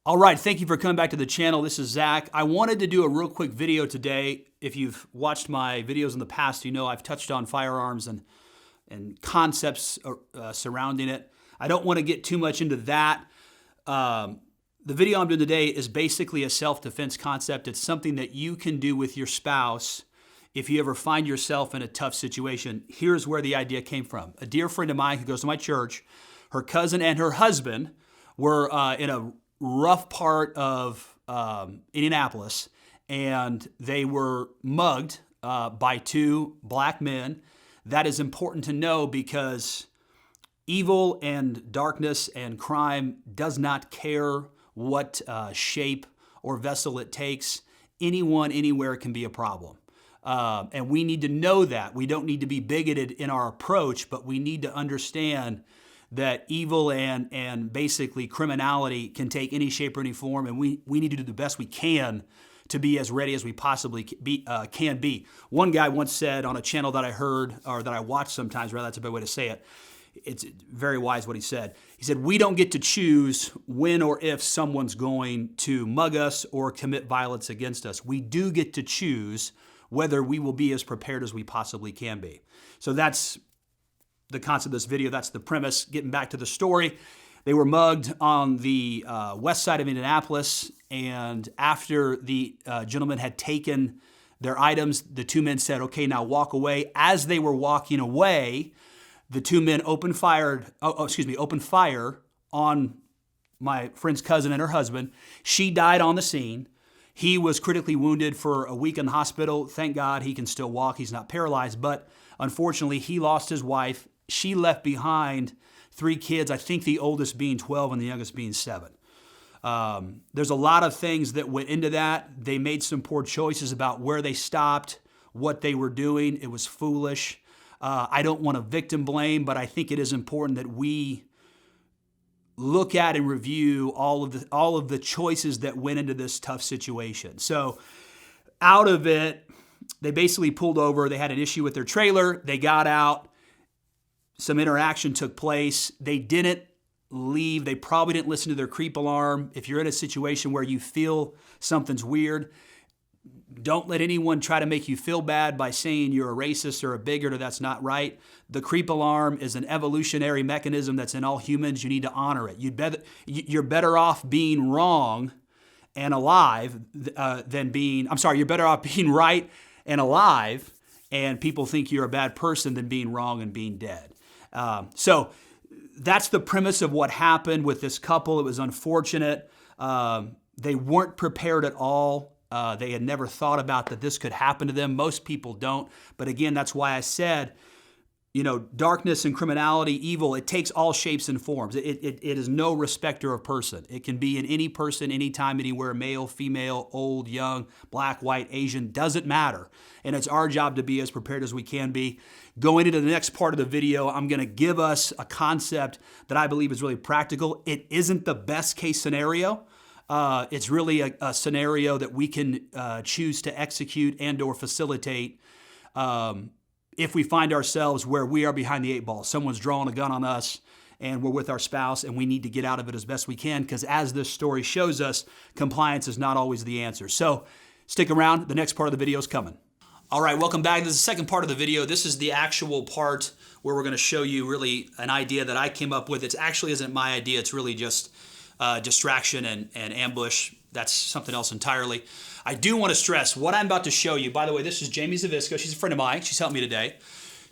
All right, thank you for coming back to the channel. This is Zach. I wanted to do a real quick video today. If you've watched my videos in the past, you know I've touched on firearms and concepts surrounding it. I don't want to get too much into that. The video I'm doing today is basically a self-defense concept. It's something that you can do with your spouse if you ever find yourself in a tough situation. Here's where the idea came from. A dear friend of mine who goes to my church, her cousin and her husband were in a rough part of Indianapolis, and they were mugged by two black men. That is important to know because evil and darkness and crime does not care what shape or vessel it takes. Anyone, anywhere can be a problem. And we need to know that. We don't need to be bigoted in our approach, but we need to understand that evil and basically criminality can take any shape or any form, and we need to do the best we can to be as ready as we possibly can be. One guy once said on a channel that I heard, or that I watch sometimes, rather, that's a better way to say it. It's very wise what he said. He said, we don't get to choose when or if someone's going to mug us or commit violence against us. We do get to choose whether we will be as prepared as we possibly can be. So that's the concept of this video. That's the premise. Getting back to the story, they were mugged on the west side of Indianapolis, and after the gentleman had taken their items, the two men said, okay, now walk away. As they were walking away, the two men opened fire on my friend's cousin and her husband. She died on the scene. He was critically wounded for a week in the hospital. Thank God he can still walk. He's not paralyzed, but unfortunately he lost his wife. She left behind 3 kids, I think the oldest being 12 and the youngest being 7. There's a lot of things that went into that. They made some poor choices about where they stopped, what they were doing. It was foolish. I don't want to victim blame, but I think it is important that we look at and review all of the choices that went into this tough situation. So out of it, they basically pulled over. They had an issue with their trailer. They got out. Some interaction took place. They didn't leave. They probably didn't listen to their creep alarm. If you're in a situation where you feel something's weird, don't let anyone try to make you feel bad by saying you're a racist or a bigot or that's not right. The creep alarm is an evolutionary mechanism that's in all humans. You need to honor it. You're better off being wrong and alive you're better off being right and alive and people think you're a bad person than being wrong and being dead. So that's the premise of what happened with this couple. It was unfortunate. They weren't prepared at all. They had never thought about that this could happen to them. Most people don't. But again, that's why I said, darkness and criminality, evil, it takes all shapes and forms. It is no respecter of person. It can be in any person, anytime, anywhere, male, female, old, young, black, white, Asian, doesn't matter. And it's our job to be as prepared as we can be. Going into the next part of the video, I'm going to give us a concept that I believe is really practical. It isn't the best case scenario. It's really a scenario that we can choose to execute and or facilitate if we find ourselves where we are behind the 8 ball. Someone's drawing a gun on us and we're with our spouse and we need to get out of it as best we can because as this story shows us, compliance is not always the answer. So stick around. The next part of the video is coming. All right, welcome back. This is the second part of the video. This is the actual part where we're going to show you really an idea that I came up with. It actually isn't my idea. It's really just distraction and ambush. That's something else entirely. I do want to stress what I'm about to show you. By the way, this is Jamie Zavisco. She's a friend of mine. She's helped me today.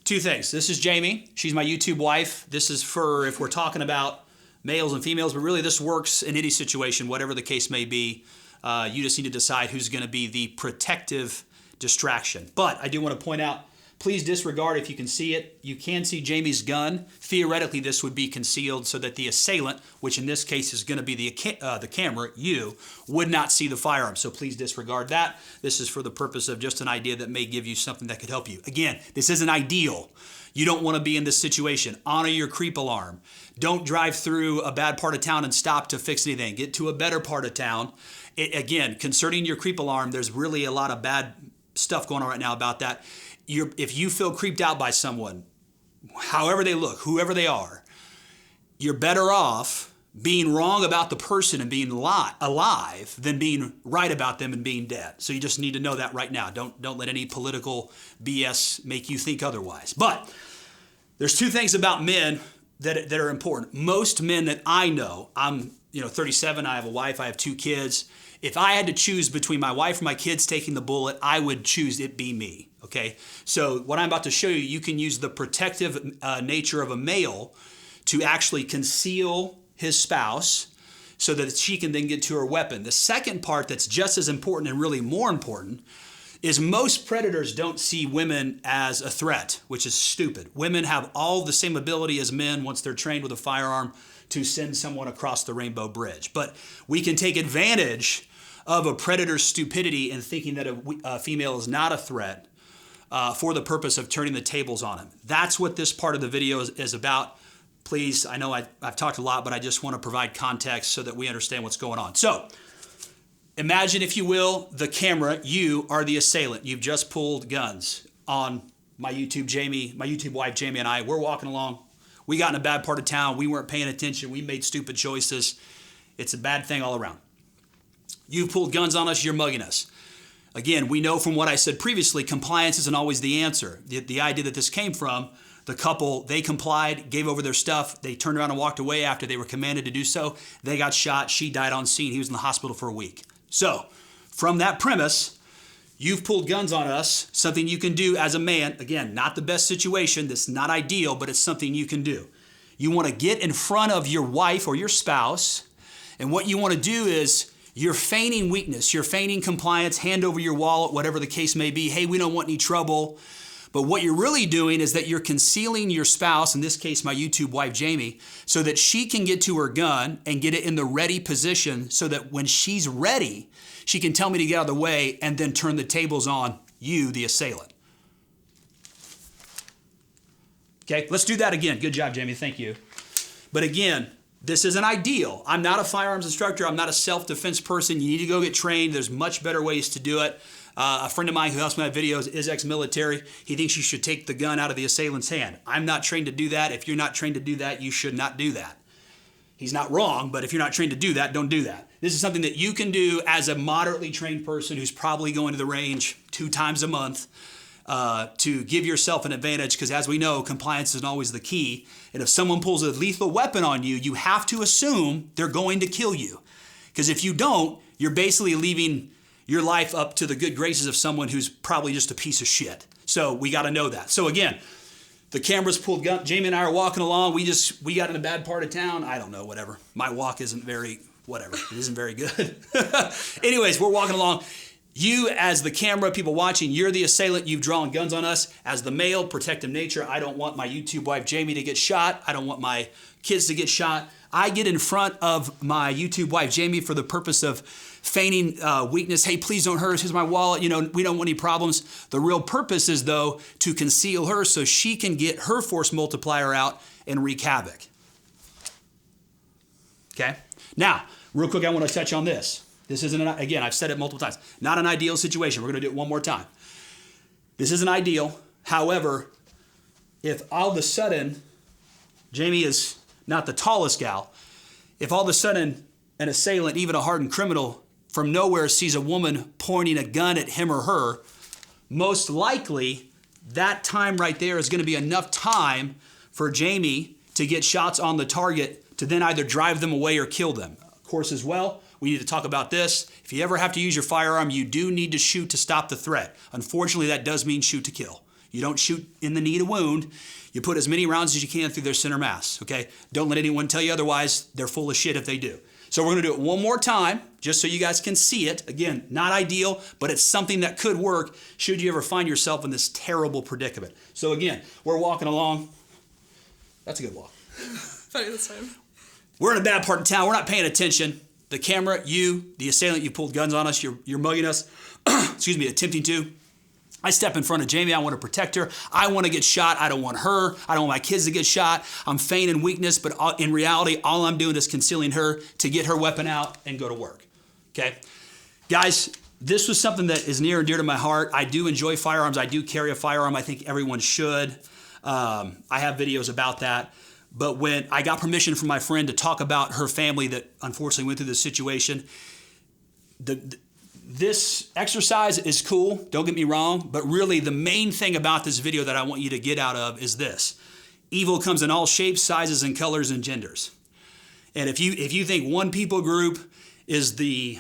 2 things. This is Jamie. She's my YouTube wife. This is for if we're talking about males and females, but really this works in any situation, whatever the case may be. You just need to decide who's going to be the protective distraction. But I do want to point out, please disregard if you can see it. You can see Jamie's gun. Theoretically, this would be concealed so that the assailant, which in this case is going to be the camera, you, would not see the firearm. So please disregard that. This is for the purpose of just an idea that may give you something that could help you. Again, this isn't ideal. You don't want to be in this situation. Honor your creep alarm. Don't drive through a bad part of town and stop to fix anything. Get to a better part of town. Again, concerning your creep alarm, there's really a lot of bad stuff going on right now about that. If you feel creeped out by someone, however they look, whoever they are, you're better off being wrong about the person and being alive than being right about them and being dead. So you just need to know that right now. Don't let any political BS make you think otherwise. But there's two things about men that are important. Most men that I know, I'm 37, I have a wife, I have 2 kids. If I had to choose between my wife and my kids taking the bullet, I would choose it be me, okay? So what I'm about to show you, you can use the protective nature of a male to actually conceal his spouse so that she can then get to her weapon. The second part that's just as important and really more important is most predators don't see women as a threat, which is stupid. Women have all the same ability as men once they're trained with a firearm to send someone across the rainbow bridge. But we can take advantage of a predator's stupidity in thinking that a female is not a threat for the purpose of turning the tables on him. That's what this part of the video is about. Please, I know I've talked a lot, but I just want to provide context so that we understand what's going on. So imagine, if you will, the camera. You are the assailant. You've just pulled guns on my YouTube wife, Jamie, and I. We're walking along. We got in a bad part of town. We weren't paying attention. We made stupid choices. It's a bad thing all around. You've pulled guns on us. You're mugging us. Again, we know from what I said previously, compliance isn't always the answer. The idea that this came from, the couple, they complied, gave over their stuff. They turned around and walked away after they were commanded to do so. They got shot. She died on scene. He was in the hospital for a week. So from that premise, you've pulled guns on us, something you can do as a man. Again, not the best situation. This is not ideal, but it's something you can do. You want to get in front of your wife or your spouse, and what you want to do is you're feigning weakness. You're feigning compliance, hand over your wallet, whatever the case may be. Hey, we don't want any trouble. But what you're really doing is that you're concealing your spouse, in this case, my YouTube wife, Jamie, so that she can get to her gun and get it in the ready position so that when she's ready, she can tell me to get out of the way and then turn the tables on you, the assailant. Okay, let's do that again. Good job, Jamie. Thank you. But again, this isn't ideal. I'm not a firearms instructor. I'm not a self-defense person. You need to go get trained. There's much better ways to do it. A friend of mine who helps me with videos is ex-military. He thinks you should take the gun out of the assailant's hand. I'm not trained to do that. If you're not trained to do that, you should not do that. He's not wrong, but if you're not trained to do that, don't do that. This is something that you can do as a moderately trained person who's probably going to the range 2 times a month to give yourself an advantage, because as we know, compliance isn't always the key. And if someone pulls a lethal weapon on you, you have to assume they're going to kill you. Because if you don't, you're basically leaving your life up to the good graces of someone who's probably just a piece of shit. So we got to know that. So again, the camera's pulled gun. Jamie and I are walking along. We got in a bad part of town. I don't know, whatever. My walk isn't very, whatever. It isn't very good. Anyways, we're walking along. You, as the camera, people watching, you're the assailant. You've drawn guns on us. As the male, protective nature, I don't want my YouTube wife, Jamie, to get shot. I don't want my kids to get shot. I get in front of my YouTube wife, Jamie, for the purpose of feigning weakness. Hey, please don't hurt us. Here's my wallet. We don't want any problems. The real purpose is, though, to conceal her so she can get her force multiplier out and wreak havoc. Okay? Now, real quick, I want to touch on this. This isn't, again, I've said it multiple times, not an ideal situation. We're going to do it one more time. This isn't ideal. However, if all of a sudden, Jamie is not the tallest gal, if all of a sudden an assailant, even a hardened criminal, from nowhere sees a woman pointing a gun at him or her, most likely that time right there is going to be enough time for Jamie to get shots on the target to then either drive them away or kill them. Of course, as well, we need to talk about this. If you ever have to use your firearm, you do need to shoot to stop the threat. Unfortunately, that does mean shoot to kill. You don't shoot in the knee to wound. You put as many rounds as you can through their center mass, okay? Don't let anyone tell you otherwise. They're full of shit if they do. So we're going to do it one more time, just so you guys can see it. Again, not ideal, but it's something that could work should you ever find yourself in this terrible predicament. So again, we're walking along. That's a good walk. Funny this time. We're in a bad part of town. We're not paying attention. The camera, you, the assailant, you pulled guns on us. You're mugging us. Excuse me, attempting to. I step in front of Jamie. I want to protect her. I want to get shot. I don't want her. I don't want my kids to get shot. I'm feigning weakness, but in reality, all I'm doing is concealing her to get her weapon out and go to work. Okay? Guys, this was something that is near and dear to my heart. I do enjoy firearms. I do carry a firearm. I think everyone should. I have videos about that. But when I got permission from my friend to talk about her family that unfortunately went through this situation, this exercise is cool, don't get me wrong, but really the main thing about this video that I want you to get out of is this. Evil comes in all shapes, sizes, and colors and genders. And if you think one people group is the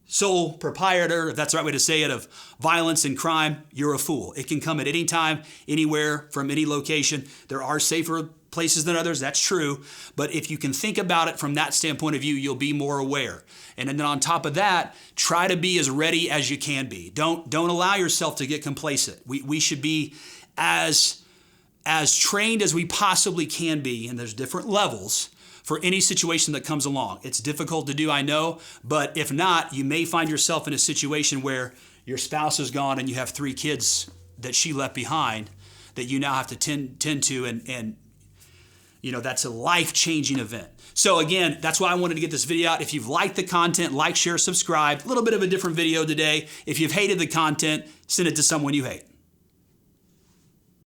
sole proprietor, if that's the right way to say it, of violence and crime, you're a fool. It can come at any time, anywhere, from any location. There are safer places than others, that's true. But if you can think about it from that standpoint of view, you'll be more aware. And then on top of that, try to be as ready as you can be. Don't allow yourself to get complacent. We should be as trained as we possibly can be, and there's different levels for any situation that comes along. It's difficult to do, I know, but if not, you may find yourself in a situation where your spouse is gone and you have 3 kids that she left behind that you now have to tend to, and you know, that's a life-changing event. So again, that's why I wanted to get this video out. If you've liked the content, like, share, subscribe. A little bit of a different video today. If you've hated the content, send it to someone you hate.